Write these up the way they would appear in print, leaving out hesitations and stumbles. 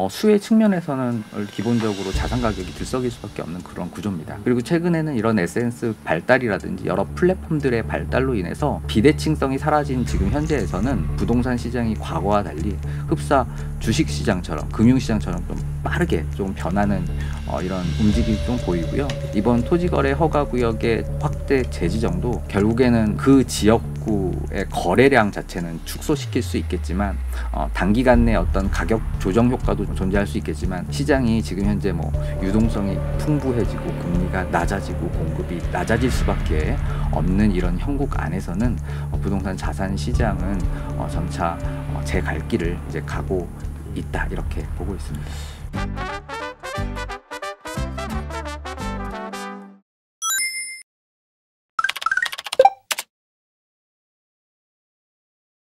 수혜 측면에서는 기본적으로 자산 가격이 들썩일 수밖에 없는 그런 구조입니다. 그리고 최근에는 이런 SNS 발달이라든지 여러 플랫폼들의 발달로 인해서 비대칭성이 사라진 지금 현재에서는 부동산 시장이 과거와 달리 흡사 주식 시장처럼 금융 시장처럼 좀 빠르게 좀 변하는 이런 움직임이 좀 보이고요. 이번 토지거래 허가구역의 확대 재지정도 결국에는 그 지역구의 거래량 자체는 축소시킬 수 있겠지만 단기간 내 어떤 가격 조정 효과도 존재할 수 있겠지만 시장이 지금 현재 뭐 유동성이 풍부해지고 금리가 낮아지고 공급이 낮아질 수밖에 없는 이런 형국 안에서는 부동산 자산 시장은 점차 제 갈 길을 이제 가고 있다 이렇게 보고 있습니다.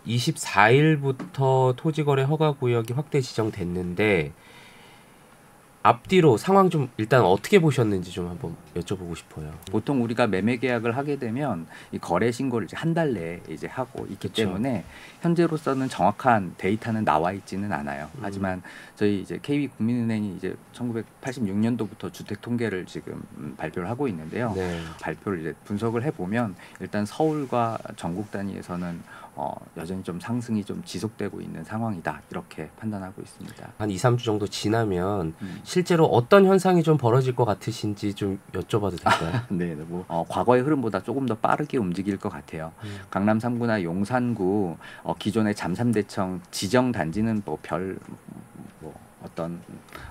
24일부터 토지거래 허가구역이 확대 지정됐는데 앞뒤로 상황 좀 일단 어떻게 보셨는지 좀 한번 여쭤보고 싶어요. 보통 우리가 매매 계약을 하게 되면 이 거래 신고를 이제 한 달 내에 이제 하고 있기 그쵸. 때문에 현재로서는 정확한 데이터는 나와 있지는 않아요. 하지만 저희 이제 KB국민은행이 이제 1986년도부터 주택 통계를 지금 발표를 하고 있는데요. 네. 발표를 이제 분석을 해보면 일단 서울과 전국 단위에서는 여전히 좀 상승이 좀 지속되고 있는 상황이다 이렇게 판단하고 있습니다. 한 2, 3주 정도 지나면 실제로 어떤 현상이 좀 벌어질 것 같으신지 좀 여쭤봐도 될까요? 네, 뭐 과거의 흐름보다 조금 더 빠르게 움직일 것 같아요. 강남 3구나 용산구 기존의 잠삼대청 지정 단지는 뭐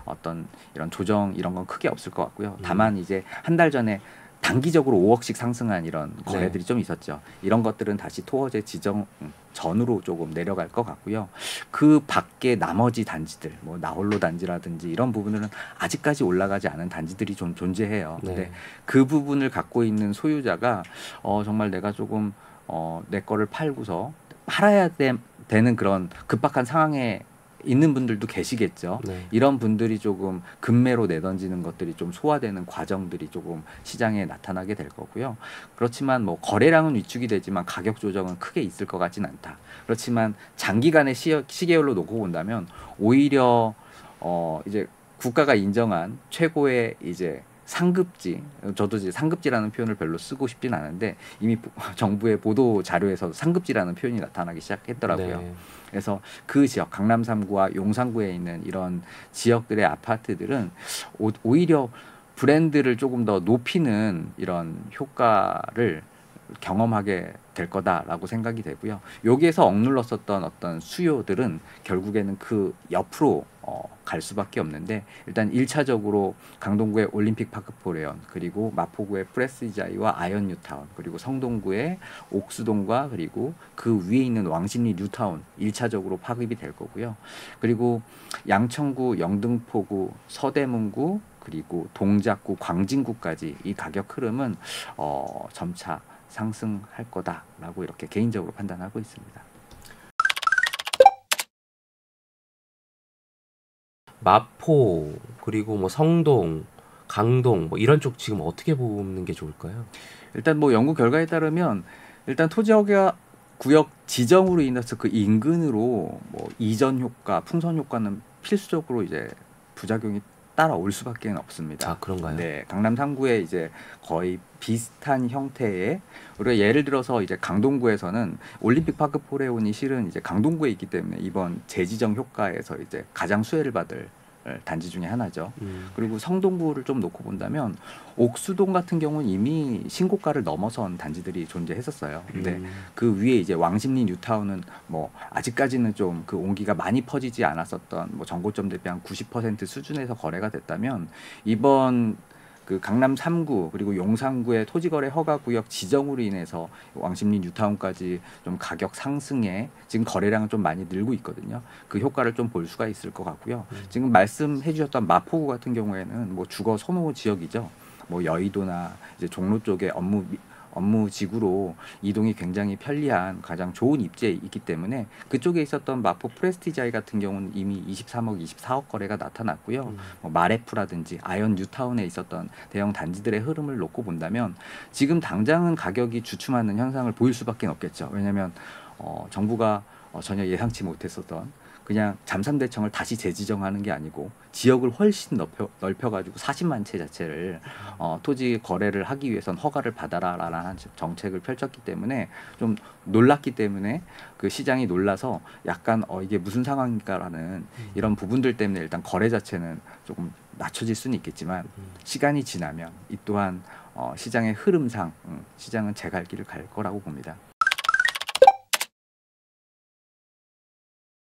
어떤 이런 조정 이런 건 크게 없을 것 같고요. 다만 이제 한 달 전에 단기적으로 5억씩 상승한 이런 거래들이 좀 있었죠. 이런 것들은 다시 토어제 지정 전으로 조금 내려갈 것 같고요. 그 밖에 나머지 단지들, 뭐 나홀로 단지라든지 이런 부분들은 아직까지 올라가지 않은 단지들이 좀 존재해요. 네. 근데 그 부분을 갖고 있는 소유자가 정말 내가 조금 내 거를 팔고서 팔아야 되는 그런 급박한 상황에 있는 분들도 계시겠죠. 네. 이런 분들이 조금 급매로 내던지는 것들이 좀 소화되는 과정들이 조금 시장에 나타나게 될 거고요. 그렇지만 뭐 거래량은 위축이 되지만 가격 조정은 크게 있을 것 같진 않다. 그렇지만 장기간의 시계열로 놓고 본다면 오히려 이제 국가가 인정한 최고의 이제 상급지, 저도 이제 상급지라는 표현을 별로 쓰고 싶진 않은데 이미 정부의 보도 자료에서 상급지라는 표현이 나타나기 시작했더라고요. 네. 그래서 그 지역 강남 3구와 용산구에 있는 이런 지역들의 아파트들은 오히려 브랜드를 조금 더 높이는 이런 효과를 경험하게 될 거다라고 생각이 되고요. 여기에서 억눌렀었던 어떤 수요들은 결국에는 그 옆으로 갈 수밖에 없는데 일단 1차적으로 강동구의 올림픽 파크 포레온 그리고 마포구의 프레스자이와 아이언 뉴타운 그리고 성동구의 옥수동과 그리고 그 위에 있는 왕십리 뉴타운 1차적으로 파급이 될 거고요. 그리고 양천구, 영등포구, 서대문구 그리고 동작구, 광진구까지 이 가격 흐름은 점차 상승할 거다라고 이렇게 개인적으로 판단하고 있습니다. 마포 그리고 뭐 성동, 강동 뭐 이런 쪽 지금 어떻게 보는 게 좋을까요? 일단 뭐 연구 결과에 따르면 일단 토지허가 구역 지정으로 인해서 그 인근으로 뭐 이전 효과, 풍선 효과는 필수적으로 이제 부작용이 따라올 수밖에 없습니다. 아, 그런가요? 네, 강남 3구에 이제 거의 비슷한 형태의 우리가 예를 들어서 이제 강동구에서는 올림픽 파크 포레온이 실은 이제 강동구에 있기 때문에 이번 재지정 효과에서 이제 가장 수혜를 받을 단지 중에 하나죠. 그리고 성동구를 좀 놓고 본다면 옥수동 같은 경우는 이미 신고가를 넘어선 단지들이 존재했었어요. 근데 그 위에 이제 왕십리 뉴타운은 뭐 아직까지는 좀 그 온기가 많이 퍼지지 않았었던 뭐 정고점 대비 한 90% 수준에서 거래가 됐다면 이번 그 강남 3구 그리고 용산구의 토지거래 허가구역 지정으로 인해서 왕십리 뉴타운까지 좀 가격 상승에 지금 거래량은 좀 많이 늘고 있거든요. 그 효과를 좀 볼 수가 있을 것 같고요. 지금 말씀해 주셨던 마포구 같은 경우에는 뭐 주거 선호 지역이죠. 뭐 여의도나 이제 종로 쪽에 업무지구로 이동이 굉장히 편리한 가장 좋은 입지에 있기 때문에 그쪽에 있었던 마포 프레스티자이 같은 경우는 이미 23억, 24억 거래가 나타났고요. 뭐 마레프라든지 아이언 뉴타운에 있었던 대형 단지들의 흐름을 놓고 본다면 지금 당장은 가격이 주춤하는 현상을 보일 수밖에 없겠죠. 왜냐하면 정부가 전혀 예상치 못했었던 그냥 잠산대청을 다시 재지정하는 게 아니고 지역을 훨씬 넓혀가지고 40만 채 자체를 토지 거래를 하기 위해선 허가를 받아라라는 정책을 펼쳤기 때문에 좀 놀랐기 때문에 그 시장이 놀라서 약간 이게 무슨 상황인가라는 이런 부분들 때문에 일단 거래 자체는 조금 낮춰질 수는 있겠지만 시간이 지나면 이 또한 시장의 흐름상 시장은 제 갈 길을 갈 거라고 봅니다.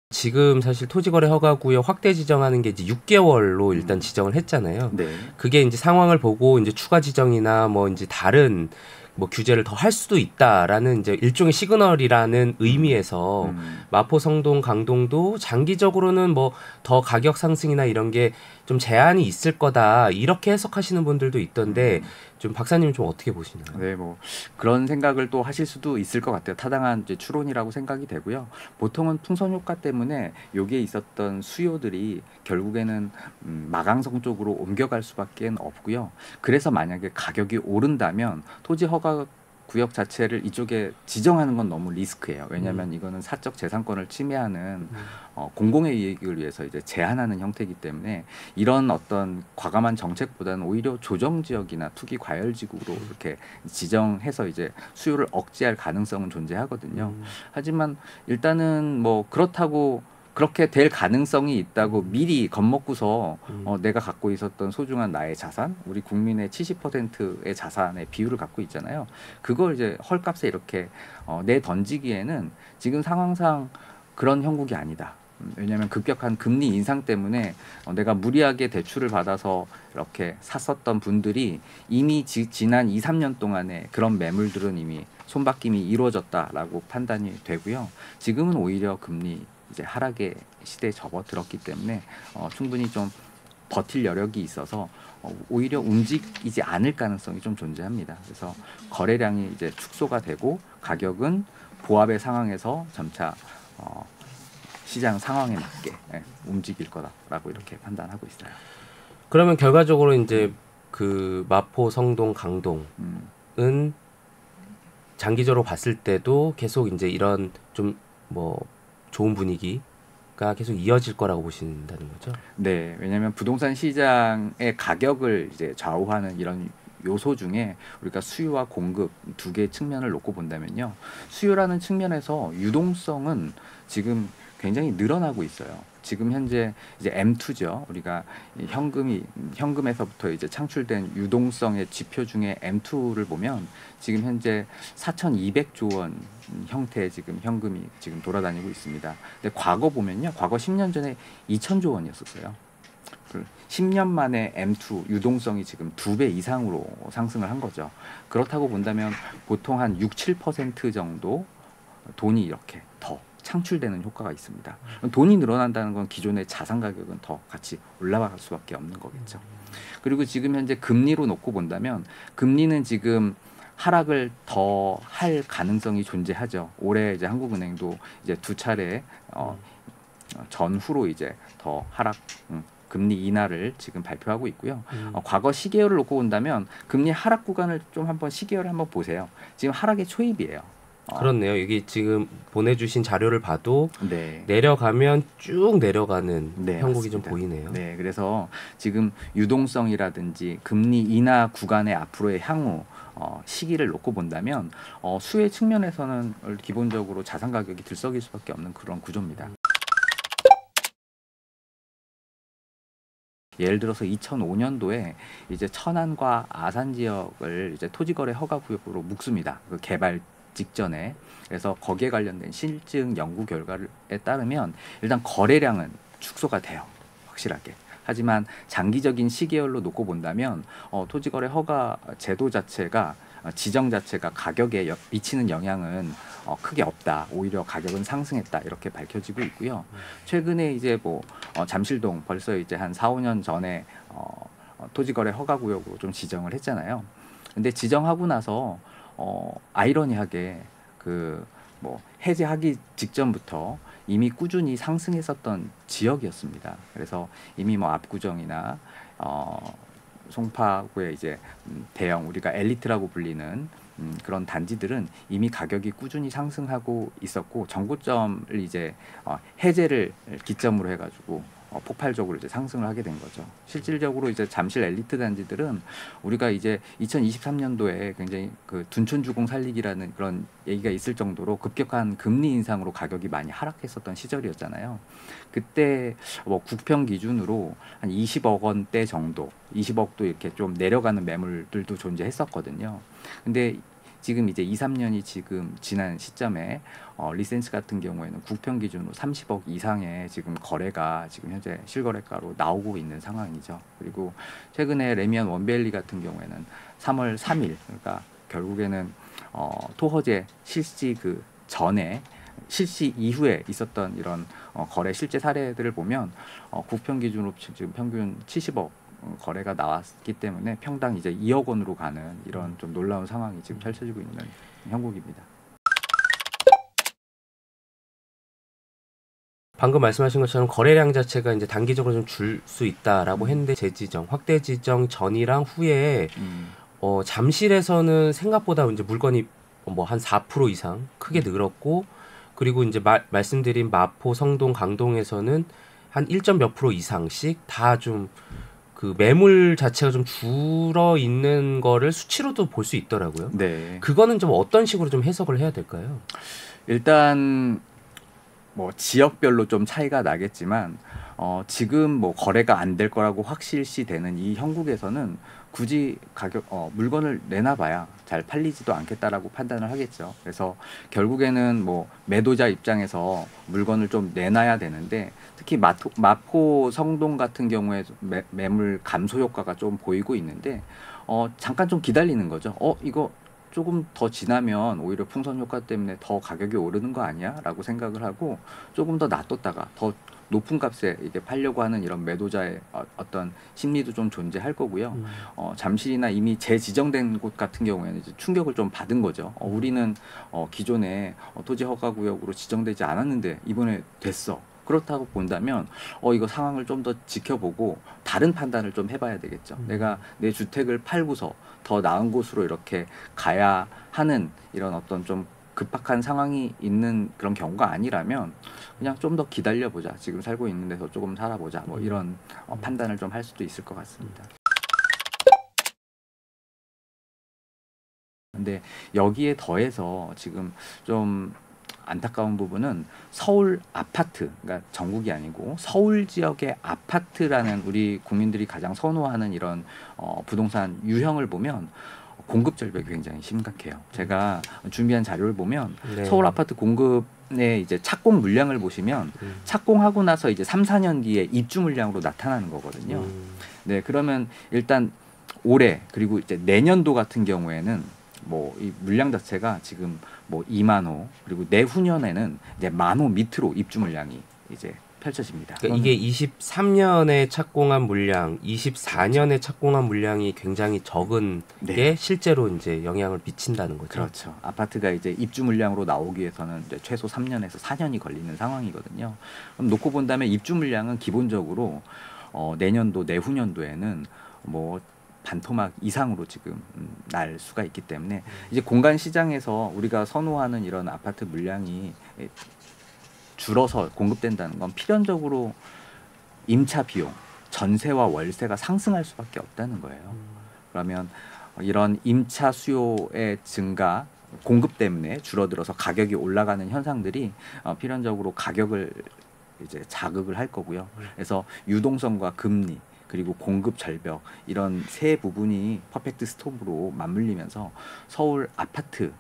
지금 사실 토지거래 허가구역 확대 지정하는 게 이제 6개월로 일단 지정을 했잖아요. 네. 그게 이제 상황을 보고 이제 추가 지정이나 뭐 이제 다른 뭐 규제를 더 할 수도 있다라는 이제 일종의 시그널이라는 의미에서 마포, 성동, 강동도 장기적으로는 뭐 더 가격 상승이나 이런 게 좀 제한이 있을 거다 이렇게 해석하시는 분들도 있던데 좀 박사님 좀 어떻게 보시나요? 네, 뭐 그런 생각을 또 하실 수도 있을 것 같아요. 타당한 이제 추론이라고 생각이 되고요. 보통은 풍선 효과 때문에 여기에 있었던 수요들이 결국에는 마강성 쪽으로 옮겨갈 수밖에 없고요. 그래서 만약에 가격이 오른다면 토지 허가 구역 자체를 이쪽에 지정하는 건 너무 리스크예요. 왜냐하면 이거는 사적 재산권을 침해하는 공공의 이익을 위해서 이제 제한하는 형태이기 때문에 이런 어떤 과감한 정책보다는 오히려 조정 지역이나 투기 과열 지구로 이렇게 지정해서 이제 수요를 억제할 가능성은 존재하거든요. 하지만 일단은 뭐 그렇다고 그렇게 될 가능성이 있다고 미리 겁먹고서 내가 갖고 있었던 소중한 나의 자산, 우리 국민의 70%의 자산의 비율을 갖고 있잖아요. 그걸 이제 헐값에 이렇게 내던지기에는 지금 상황상 그런 형국이 아니다. 왜냐하면 급격한 금리 인상 때문에 내가 무리하게 대출을 받아서 이렇게 샀었던 분들이 이미 지난 2, 3년 동안에 그런 매물들은 이미 손바뀜이 이루어졌다라고 판단이 되고요. 지금은 오히려 금리 이제 하락의 시대에 접어들었기 때문에 충분히 좀 버틸 여력이 있어서 오히려 움직이지 않을 가능성이 좀 존재합니다. 그래서 거래량이 이제 축소가 되고 가격은 보합의 상황에서 점차 시장 상황에 맞게 움직일 거다라고 이렇게 판단하고 있어요. 그러면 결과적으로 이제 그 마포, 성동, 강동은 장기적으로 봤을 때도 계속 이제 이런 좀 뭐 좋은 분위기가 계속 이어질 거라고 보신다는 거죠? 네, 왜냐하면 부동산 시장의 가격을 이제 좌우하는 이런 요소 중에 우리가 수요와 공급 두 개의 측면을 놓고 본다면요, 수요라는 측면에서 유동성은 지금 굉장히 늘어나고 있어요. 지금 현재 이제 M2죠. 우리가 현금에서부터 이제 창출된 유동성의 지표 중에 M2를 보면 지금 현재 4,200조 원 형태의 지금 현금이 지금 돌아다니고 있습니다. 근데 과거 보면요, 과거 10년 전에 2,000조 원이었었어요. 10년 만에 M2 유동성이 지금 2배 이상으로 상승을 한 거죠. 그렇다고 본다면 보통 한 6, 7% 정도 돈이 이렇게 더 창출되는 효과가 있습니다. 돈이 늘어난다는 건 기존의 자산 가격은 더 같이 올라갈 수밖에 없는 거겠죠. 그리고 지금 현재 금리로 놓고 본다면 금리는 지금 하락을 더 할 가능성이 존재하죠. 올해 이제 한국은행도 이제 두 차례 전후로 이제 더 하락 금리 인하를 지금 발표하고 있고요. 과거 시계열을 놓고 본다면 금리 하락 구간을 좀 한번 시계열을 한번 보세요. 지금 하락의 초입이에요. 그렇네요. 이게 지금 보내주신 자료를 봐도 네. 내려가면 쭉 내려가는 네, 형국이 맞습니다. 좀 보이네요. 네, 그래서 지금 유동성이라든지 금리 인하 구간의 앞으로의 향후 시기를 놓고 본다면 수혜 측면에서는 기본적으로 자산 가격이 들썩일 수밖에 없는 그런 구조입니다. 예를 들어서 2005년도에 이제 천안과 아산 지역을 이제 토지거래 허가구역으로 묶습니다. 그 개발 직전에. 그래서 거기에 관련된 실증 연구 결과에 따르면 일단 거래량은 축소가 돼요. 확실하게. 하지만 장기적인 시계열로 놓고 본다면 토지거래 허가 제도 자체가 지정 자체가 가격에 미치는 영향은 크게 없다. 오히려 가격은 상승했다. 이렇게 밝혀지고 있고요. 최근에 이제 뭐 잠실동 벌써 이제 한 4, 5년 전에 토지거래 허가구역으로 좀 지정을 했잖아요. 근데 지정하고 나서 아이러니하게 그 뭐 해제하기 직전부터 이미 꾸준히 상승했었던 지역이었습니다. 그래서 이미 뭐 압구정이나 송파구의 이제 대형 우리가 엘리트라고 불리는 그런 단지들은 이미 가격이 꾸준히 상승하고 있었고 정고점을 이제 해제를 기점으로 해가지고 폭발적으로 이제 상승을 하게 된 거죠. 실질적으로 이제 잠실 엘리트 단지들은 우리가 이제 2023년도에 굉장히 그 둔촌주공 살리기라는 그런 얘기가 있을 정도로 급격한 금리 인상으로 가격이 많이 하락했었던 시절이었잖아요. 그때 뭐 국평 기준으로 한 20억 원대 정도, 20억도 이렇게 좀 내려가는 매물들도 존재했었거든요. 근데 지금 이제 2, 3년이 지금 지난 시점에 리센스 같은 경우에는 국평 기준으로 30억 이상의 지금 거래가 지금 현재 실거래가로 나오고 있는 상황이죠. 그리고 최근에 레미안 원베일리 같은 경우에는 3월 3일 그러니까 결국에는 토허제 실시 그 전에 실시 이후에 있었던 이런 거래 실제 사례들을 보면 국평 기준으로 지금 평균 70억 거래가 나왔기 때문에 평당 이제 2억 원으로 가는 이런 좀 놀라운 상황이 지금 펼쳐지고 있는 형국입니다. 방금 말씀하신 것처럼 거래량 자체가 이제 단기적으로 좀 줄 수 있다라고 했는데 재지정, 확대 지정 전이랑 후에 잠실에서는 생각보다 이제 물건이 뭐 한 4% 이상 크게 늘었고 그리고 이제 말씀드린 마포, 성동, 강동에서는 한 1. 몇 % 이상씩 다 좀 그 매물 자체가 좀 줄어 있는 거를 수치로도 볼 수 있더라고요. 네. 그거는 좀 어떤 식으로 좀 해석을 해야 될까요? 일단 뭐 지역별로 좀 차이가 나겠지만 지금 뭐 거래가 안 될 거라고 확실시 되는 이 형국에서는 굳이 가격 물건을 내놔봐야 잘 팔리지도 않겠다라고 판단을 하겠죠. 그래서 결국에는 뭐 매도자 입장에서 물건을 좀 내놔야 되는데 특히 마포 성동 같은 경우에 매물 감소 효과가 좀 보이고 있는데 잠깐 좀 기다리는 거죠. 이거 조금 더 지나면 오히려 풍선 효과 때문에 더 가격이 오르는 거 아니야? 라고 생각을 하고 조금 더 놔뒀다가 더 높은 값에 이게 팔려고 하는 이런 매도자의 어떤 심리도 좀 존재할 거고요. 잠실이나 이미 재지정된 곳 같은 경우에는 이제 충격을 좀 받은 거죠. 우리는 기존에 토지 허가 구역으로 지정되지 않았는데 이번에 됐어. 그렇다고 본다면 이거 상황을 좀 더 지켜보고 다른 판단을 좀 해봐야 되겠죠. 내가 내 주택을 팔고서 더 나은 곳으로 이렇게 가야 하는 이런 어떤 좀 급박한 상황이 있는 그런 경우가 아니라면 그냥 좀 더 기다려보자. 지금 살고 있는 데서 조금 살아보자. 뭐 이런 판단을 좀 할 수도 있을 것 같습니다. 근데 여기에 더해서 지금 좀 안타까운 부분은 서울 아파트, 그러니까 전국이 아니고 서울 지역의 아파트라는 우리 국민들이 가장 선호하는 이런 부동산 유형을 보면 공급 절벽이 굉장히 심각해요. 제가 준비한 자료를 보면 네. 서울 아파트 공급의 이제 착공 물량을 보시면 착공하고 나서 이제 3, 4년 뒤에 입주 물량으로 나타나는 거거든요. 네, 그러면 일단 올해 그리고 이제 내년도 같은 경우에는 뭐 이 물량 자체가 지금 뭐 2만 호 그리고 내후년에는 이제 1만 호 밑으로 입주 물량이 이제 펼쳐집니다. 그러니까 이게 23년에 착공한 물량, 24년에 착공한 물량이 굉장히 적은 게 실제로 이제 영향을 미친다는 거죠. 그렇죠. 아파트가 이제 입주 물량으로 나오기 위해서는 이제 최소 3년에서 4년이 걸리는 상황이거든요. 그럼 놓고 본다면 입주 물량은 기본적으로 내년도, 내후년도에는 뭐 반토막 이상으로 지금 날 수가 있기 때문에 이제 공간 시장에서 우리가 선호하는 이런 아파트 물량이 줄어서 공급된다는 건 필연적으로 임차 비용, 전세와 월세가 상승할 수밖에 없다는 거예요. 그러면 이런 임차 수요의 증가, 공급 때문에 줄어들어서 가격이 올라가는 현상들이 필연적으로 가격을 이제 자극을 할 거고요. 그래서 유동성과 금리 그리고 공급 절벽 이런 세 부분이 퍼펙트 스톰으로 맞물리면서 서울 아파트는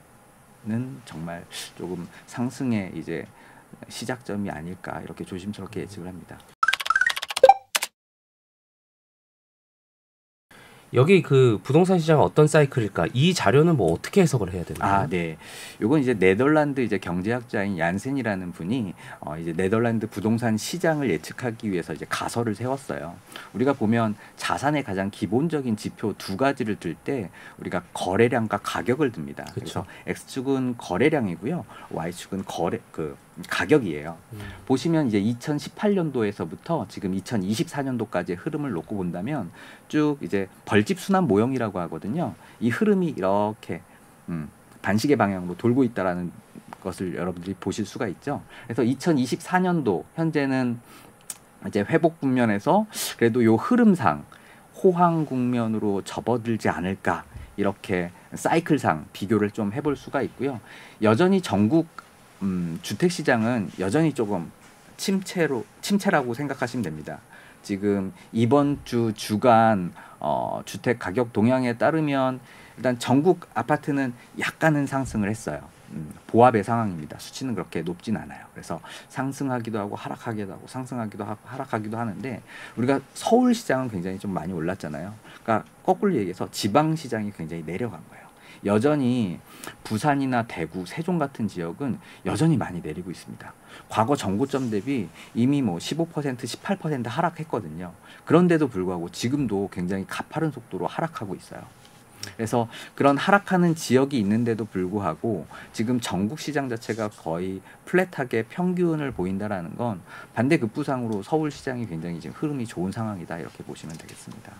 정말 조금 상승의 이제 시작점이 아닐까 이렇게 조심스럽게 예측을 합니다. 여기 그 부동산 시장은 어떤 사이클일까? 이 자료는 뭐 어떻게 해석을 해야 되나요? 네. 요건 이제 네덜란드 이제 경제학자인 얀센이라는 분이 이제 네덜란드 부동산 시장을 예측하기 위해서 이제 가설을 세웠어요. 우리가 보면 자산의 가장 기본적인 지표 두 가지를 들 때 우리가 거래량과 가격을 듭니다. 그래서 X축은 거래량이고요. Y축은 가격이에요. 보시면 이제 2018년도에서부터 지금 2024년도까지의 흐름을 놓고 본다면 쭉 이제 벌집 순환 모형이라고 하거든요. 이 흐름이 이렇게 반시계 방향으로 돌고 있다라는 것을 여러분들이 보실 수가 있죠. 그래서 2024년도 현재는 이제 회복 국면에서 그래도 요 흐름상 호황 국면으로 접어들지 않을까, 이렇게 사이클상 비교를 좀 해볼 수가 있고요. 여전히 전국 주택 시장은 여전히 조금 침체라고 생각하시면 됩니다. 지금 이번 주 주간 주택 가격 동향에 따르면 일단 전국 아파트는 약간은 상승을 했어요. 보합의 상황입니다. 수치는 그렇게 높진 않아요. 그래서 상승하기도 하고 하락하기도 하고 상승하기도 하고 하락하기도 하는데, 우리가 서울 시장은 굉장히 좀 많이 올랐잖아요. 그러니까 거꾸로 얘기해서 지방 시장이 굉장히 내려간 거예요. 여전히 부산이나 대구, 세종 같은 지역은 여전히 많이 내리고 있습니다. 과거 전고점 대비 이미 뭐 15%, 18% 하락했거든요. 그런데도 불구하고 지금도 굉장히 가파른 속도로 하락하고 있어요. 그래서 그런 하락하는 지역이 있는데도 불구하고 지금 전국 시장 자체가 거의 플랫하게 평균을 보인다라는 건 반대급부상으로 서울 시장이 굉장히 지금 흐름이 좋은 상황이다, 이렇게 보시면 되겠습니다.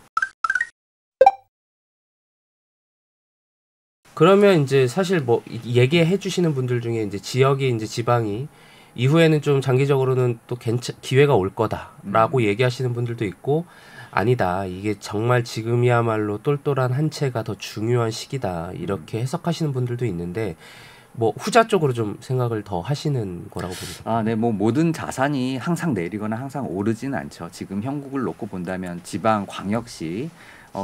그러면 이제 사실 뭐 얘기해 주시는 분들 중에 이제 지역이 이제 지방이 이후에는 좀 장기적으로는 또 기회가 올 거다라고 얘기하시는 분들도 있고, 아니다, 이게 정말 지금이야말로 똘똘한 한 채가 더 중요한 시기다, 이렇게 해석하시는 분들도 있는데, 뭐 후자 쪽으로 좀 생각을 더 하시는 거라고 봅니다. 네, 뭐 모든 자산이 항상 내리거나 항상 오르지는 않죠. 지금 형국을 놓고 본다면 지방 광역시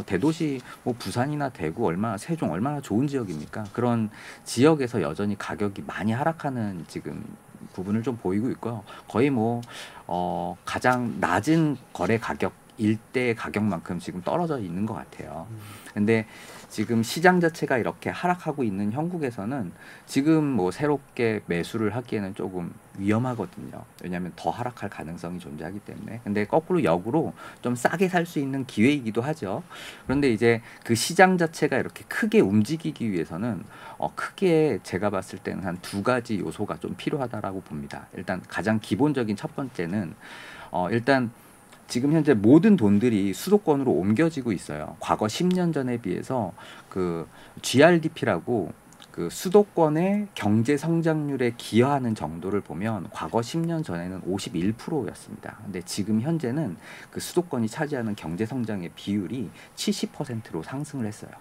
대도시 뭐 부산이나 대구, 세종 얼마나 좋은 지역입니까? 그런 지역에서 여전히 가격이 많이 하락하는 지금 부분을 좀 보이고 있고요. 거의 뭐 가장 낮은 거래 가격 일대 가격만큼 지금 떨어져 있는 것 같아요. 근데 지금 시장 자체가 이렇게 하락하고 있는 형국에서는 지금 뭐 새롭게 매수를 하기에는 조금 위험하거든요. 왜냐하면 더 하락할 가능성이 존재하기 때문에. 근데 거꾸로 역으로 좀 싸게 살 수 있는 기회이기도 하죠. 그런데 이제 그 시장 자체가 이렇게 크게 움직이기 위해서는 크게 제가 봤을 때는 한 두 가지 요소가 좀 필요하다라고 봅니다. 일단 가장 기본적인 첫 번째는 일단 지금 현재 모든 돈들이 수도권으로 옮겨지고 있어요. 과거 10년 전에 비해서 그 GRDP라고 그 수도권의 경제 성장률에 기여하는 정도를 보면 과거 10년 전에는 51%였습니다. 근데 지금 현재는 그 수도권이 차지하는 경제 성장의 비율이 70%로 상승을 했어요.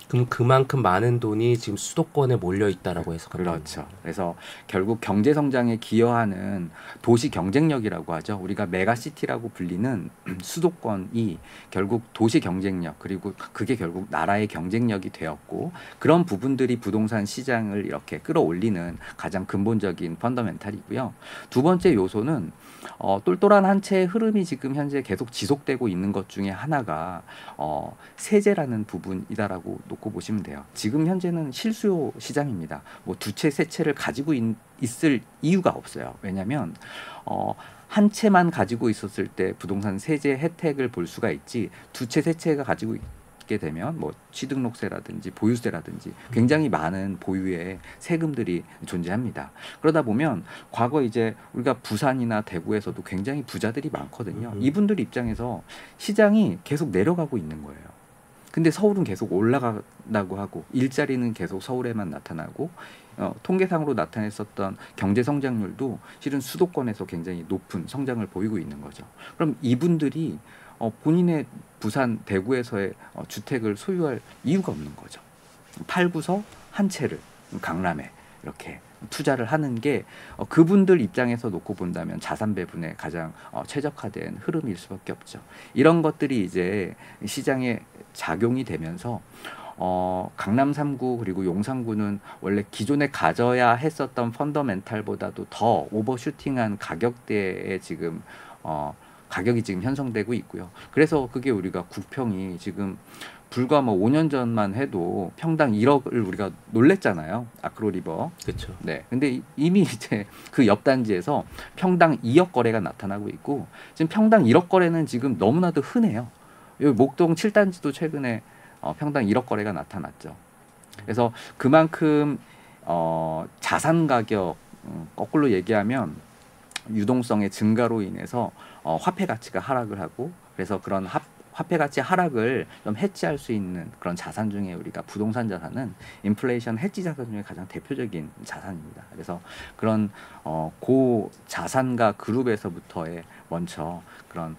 그럼 그만큼 많은 돈이 지금 수도권에 몰려 있다라고 해서 그렇죠. 그래서 결국 경제 성장에 기여하는 도시 경쟁력이라고 하죠. 우리가 메가시티라고 불리는 수도권이 결국 도시 경쟁력, 그리고 그게 결국 나라의 경쟁력이 되었고, 그런 부분들이 부동산 시장을 이렇게 끌어올리는 가장 근본적인 펀더멘탈이고요. 두 번째 요소는 똘똘한 한 채의 흐름이 지금 현재 계속 지속되고 있는 것 중에 하나가 세제라는 부분이다라고 놓고 보시면 돼요. 지금 현재는 실수요 시장입니다. 뭐 두 채, 세 채를 가지고 있을 이유가 없어요. 왜냐하면 한 채만 가지고 있었을 때 부동산 세제 혜택을 볼 수가 있지, 두 채, 세 채가 가지고 있게 되면 뭐 취득록세라든지 보유세라든지 굉장히 많은 보유의 세금들이 존재합니다. 그러다 보면 과거 이제 우리가 부산이나 대구에서도 굉장히 부자들이 많거든요. 이분들 입장에서 시장이 계속 내려가고 있는 거예요. 근데 서울은 계속 올라간다고 하고 일자리는 계속 서울에만 나타나고 통계상으로 나타냈었던 경제 성장률도 실은 수도권에서 굉장히 높은 성장을 보이고 있는 거죠. 그럼 이분들이 본인의 부산, 대구에서의 주택을 소유할 이유가 없는 거죠. 팔고서 한 채를 강남에 이렇게 투자를 하는 게 그분들 입장에서 놓고 본다면 자산 배분에 가장 최적화된 흐름일 수밖에 없죠. 이런 것들이 이제 시장에 작용이 되면서 강남 3구 그리고 용산구는 원래 기존에 가져야 했었던 펀더멘탈보다도 더 오버슈팅한 가격대에 지금 가격이 지금 형성되고 있고요. 그래서 그게 우리가 구평이 지금 불과 뭐 5년 전만 해도 평당 1억을 우리가 놀랬잖아요. 아크로리버. 그렇죠. 네. 근데 이미 이제 그 옆 단지에서 평당 2억 거래가 나타나고 있고, 지금 평당 1억 거래는 지금 너무나도 흔해요. 여기 목동 7단지도 최근에 평당 1억 거래가 나타났죠. 그래서 그만큼 자산 가격 거꾸로 얘기하면 유동성의 증가로 인해서 화폐 가치가 하락을 하고, 그래서 그런 화폐 가치 하락을 좀 해지할 수 있는 그런 자산 중에 우리가 부동산 자산은 인플레이션 해지 자산 중에 가장 대표적인 자산입니다. 그래서 그런 고 자산가 그룹에서부터의 먼저 그런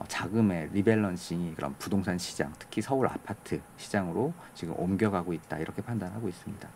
자금의 리밸런싱이 그런 부동산 시장, 특히 서울 아파트 시장으로 지금 옮겨가고 있다 이렇게 판단하고 있습니다.